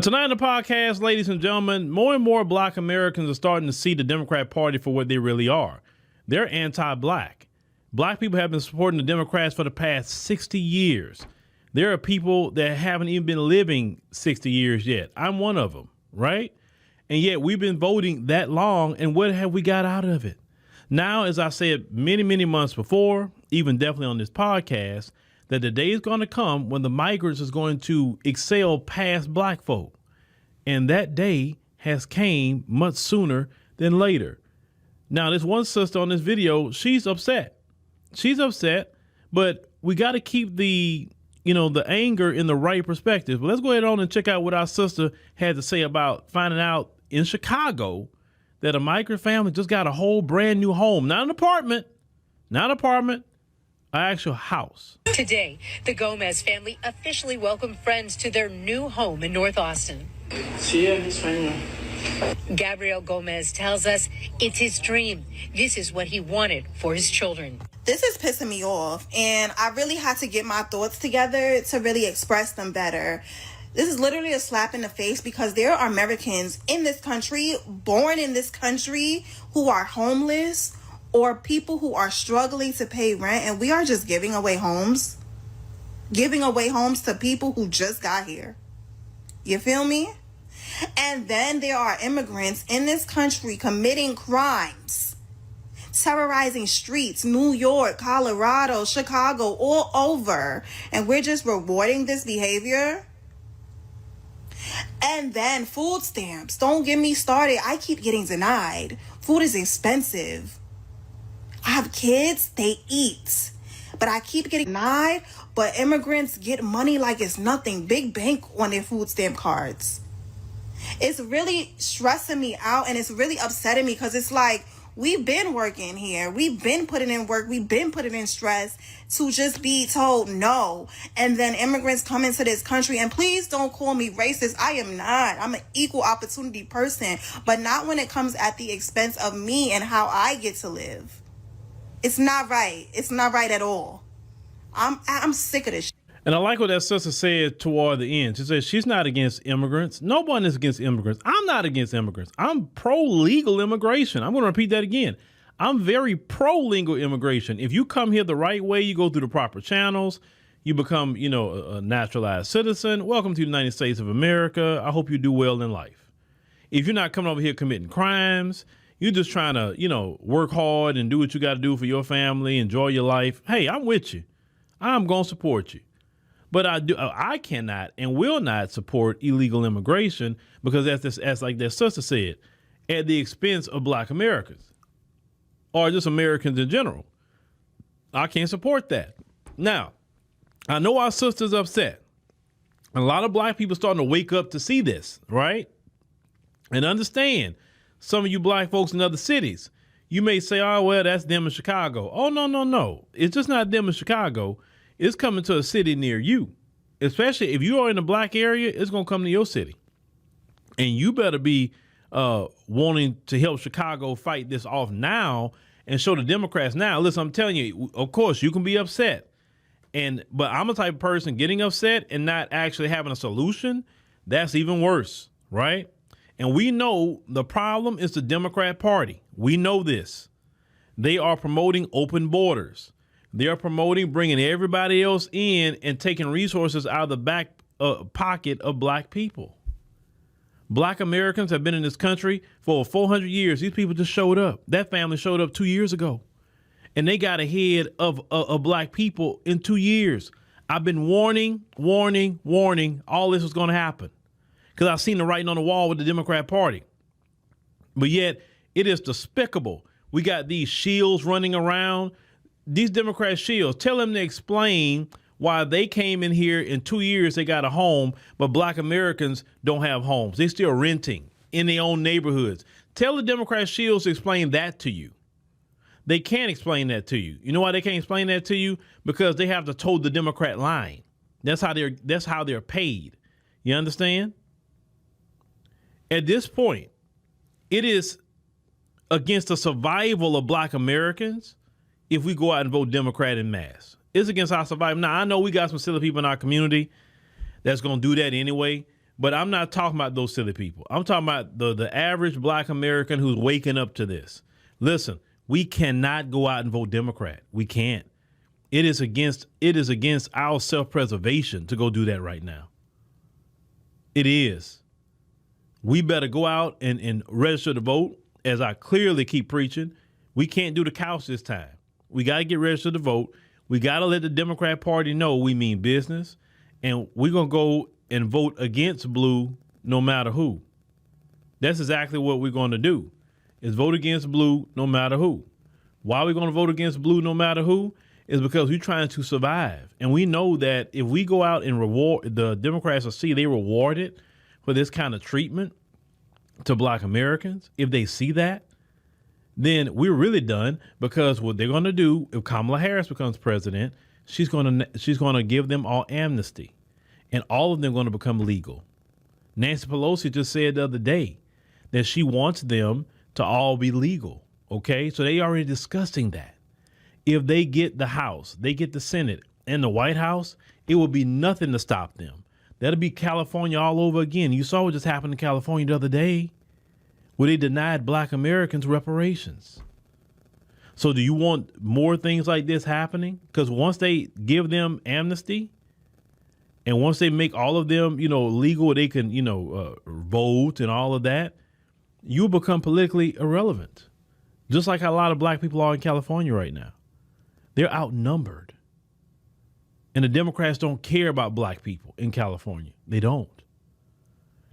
Tonight on the podcast, ladies and gentlemen, more and more Black Americans are starting to see the Democrat Party for what they really are. They're anti-Black. Black people have been supporting the Democrats for the past 60 years. There are people that haven't even been living 60 years yet. I'm one of them, right? And yet we've been voting that long, and what have we got out of it? Now, as I said many, many months before, even definitely on this podcast, that the day is going to come when the migrants is going to excel past Black folk. And that day has came much sooner than later. Now, this one sister on this video, she's upset. She's upset, but we got to keep the anger in the right perspective. But let's go ahead on and check out what our sister had to say about finding out in Chicago that a migrant family just got a whole brand new home. Not an apartment, an actual house. Today, the Gomez family officially welcomed friends to their new home in North Austin. Gabriel Gomez tells us it's his dream. This is what he wanted for his children. This is pissing me off, and I really had to get my thoughts together to really express them better. This is literally a slap in the face because there are Americans in this country, born in this country, who are homeless or people who are struggling to pay rent, and we are just giving away homes to people who just got here. You feel me? And then there are immigrants in this country committing crimes, terrorizing streets, New York, Colorado, Chicago, all over. And we're just rewarding this behavior. And then food stamps. Don't get me started. I keep getting denied. Food is expensive. I have kids, they eat. But I keep getting denied. But immigrants get money like it's nothing. Big bank on their food stamp cards. It's really stressing me out, and it's really upsetting me because it's like we've been working here. We've been putting in work. We've been putting in stress to just be told no. And then immigrants come into this country, and please don't call me racist. I am not. I'm an equal opportunity person, but not when it comes at the expense of me and how I get to live. It's not right. It's not right at all. I'm sick of this shit. And I like what that sister said toward the end. She said she's not against immigrants. No one is against immigrants. I'm not against immigrants. I'm pro-legal immigration. I'm going to repeat that again. I'm very pro-legal immigration. If you come here the right way, you go through the proper channels, you become, a naturalized citizen. Welcome to the United States of America. I hope you do well in life. If you're not coming over here committing crimes, you're just trying to, work hard and do what you got to do for your family, enjoy your life. Hey, I'm with you. I'm going to support you. But I cannot and will not support illegal immigration because as like that sister said, at the expense of Black Americans or just Americans in general. I can't support that. Now, I know our sister's upset. A lot of Black people starting to wake up to see this, right? And understand some of you Black folks in other cities. You may say, oh, well, that's them in Chicago. Oh, no. It's just not them in Chicago. It's coming to a city near you, especially if you are in a Black area. It's going to come to your city, and you better be wanting to help Chicago fight this off now and show the Democrats now. Listen, I'm telling you, of course, you can be upset, but I'm a type of person getting upset and not actually having a solution. That's even worse, right? And we know the problem is the Democrat Party. We know this. They are promoting open borders. They are promoting bringing everybody else in and taking resources out of the back pocket of Black people. Black Americans have been in this country for 400 years. These people just showed up. That family showed up 2 years ago, and they got ahead of Black people in 2 years. I've been warning. All this was going to happen because I've seen the writing on the wall with the Democrat Party. But yet it is despicable. We got these shields running around. These Democrat shields, tell them to explain why they came in here in 2 years, they got a home, but Black Americans don't have homes. They still renting in their own neighborhoods. Tell the Democrat shields to explain that to you. They can't explain that to you. You know why they can't explain that to you? Because they have to toe the Democrat line. That's how they're paid. You understand? At this point, it is against the survival of Black Americans if we go out and vote Democrat en masse. It's against our survival. Now, I know we got some silly people in our community that's going to do that anyway, But I'm not talking about those silly people. I'm talking about the average black American who's waking up to this. Listen, we cannot go out and vote Democrat. We can't. It is against our self-preservation to go do that right now. It is. We better go out and register to vote, as I clearly keep preaching. We can't do the couch this time. We got to get registered to vote. We got to let the Democrat Party know we mean business. And we're going to go and vote against blue no matter who. That's exactly what we're going to do, is vote against blue no matter who. Why are we going to vote against blue no matter who? Is because we're trying to survive. And we know that if we go out and reward, the Democrats will see they rewarded for this kind of treatment to black Americans. If they see that, then we're really done, because what they're going to do if Kamala Harris becomes president, she's going to give them all amnesty, and all of them are going to become legal. Nancy Pelosi just said the other day that she wants them to all be legal. OK, so they already discussing that. If they get the House, they get the Senate and the White House, it will be nothing to stop them. That'll be California all over again. You saw what just happened in California the other day, where they denied black Americans reparations. So do you want more things like this happening? Because once they give them amnesty, and once they make all of them, legal, they can, vote and all of that, you'll become politically irrelevant. Just like how a lot of black people are in California right now. They're outnumbered. And the Democrats don't care about black people in California. They don't.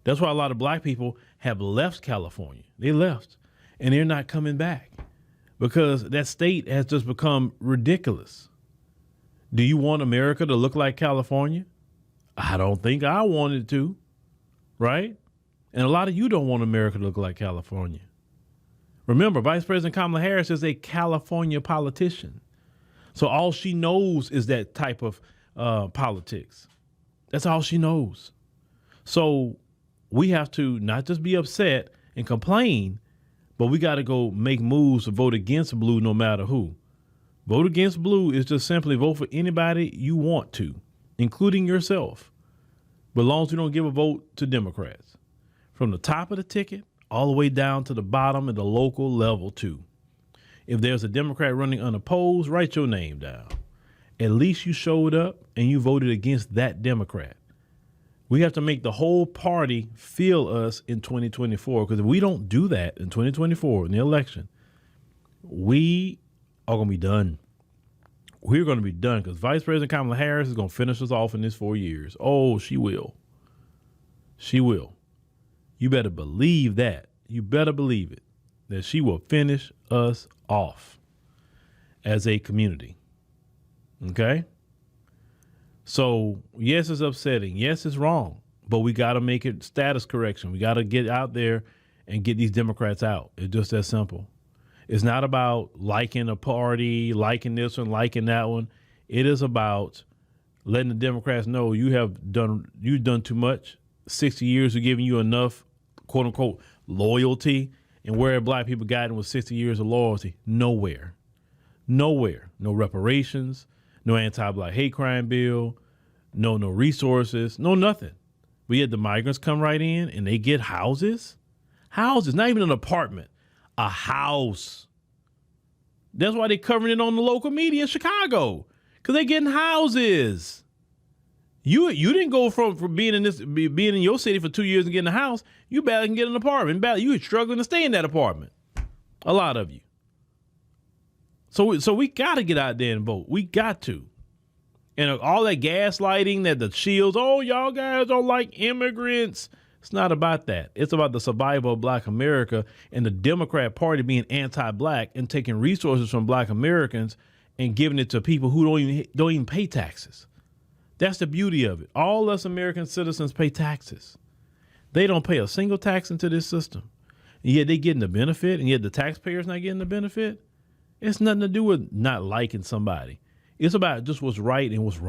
That's why a lot of black people have left California. They left, and they're not coming back, because that state has just become ridiculous. Do you want America to look like California? I don't think I want it to, right? And a lot of you don't want America to look like California. Remember, Vice President Kamala Harris is a California politician. So all she knows is that type of politics. That's all she knows. So we have to not just be upset and complain, but we got to go make moves to vote against blue no matter who. Vote against blue is just simply vote for anybody you want to, including yourself. But as long as you don't give a vote to Democrats. From the top of the ticket all the way down to the bottom at the local level too. If there's a Democrat running unopposed, write your name down. At least you showed up and you voted against that Democrat. We have to make the whole party feel us in 2024, because if we don't do that in 2024 in the election, we are going to be done. We're going to be done, because Vice President Kamala Harris is going to finish us off in this 4 years. Oh, she will. She will. You better believe that. You better believe it, that she will finish us off as a community. Okay? So, yes, it's upsetting. Yes, it's wrong. But we got to make it status correction. We got to get out there and get these Democrats out. It's just that simple. It's not about liking a party, liking this one, liking that one. It is about letting the Democrats know you've done too much. 60 years of giving you enough, quote unquote, loyalty. And where have black people gotten with 60 years of loyalty? Nowhere. Nowhere. No reparations, no anti-black hate crime bill, no resources, no nothing. But yet the migrants come right in and they get houses. Houses, not even an apartment, a house. That's why they're covering it on the local media in Chicago, because they're getting houses. You didn't go from being in your city for 2 years and getting a house. You barely can get an apartment. You were struggling to stay in that apartment. A lot of you. So we got to get out there and vote. We got to. And all that gaslighting, that the shields, oh, y'all guys don't like immigrants. It's not about that. It's about the survival of black America and the Democrat Party being anti-black and taking resources from black Americans and giving it to people who don't even pay taxes. That's the beauty of it. All us American citizens pay taxes. They don't pay a single tax into this system. And yet they getting the benefit, and yet the taxpayers not getting the benefit. It's nothing to do with not liking somebody. It's about just what's right and what's wrong.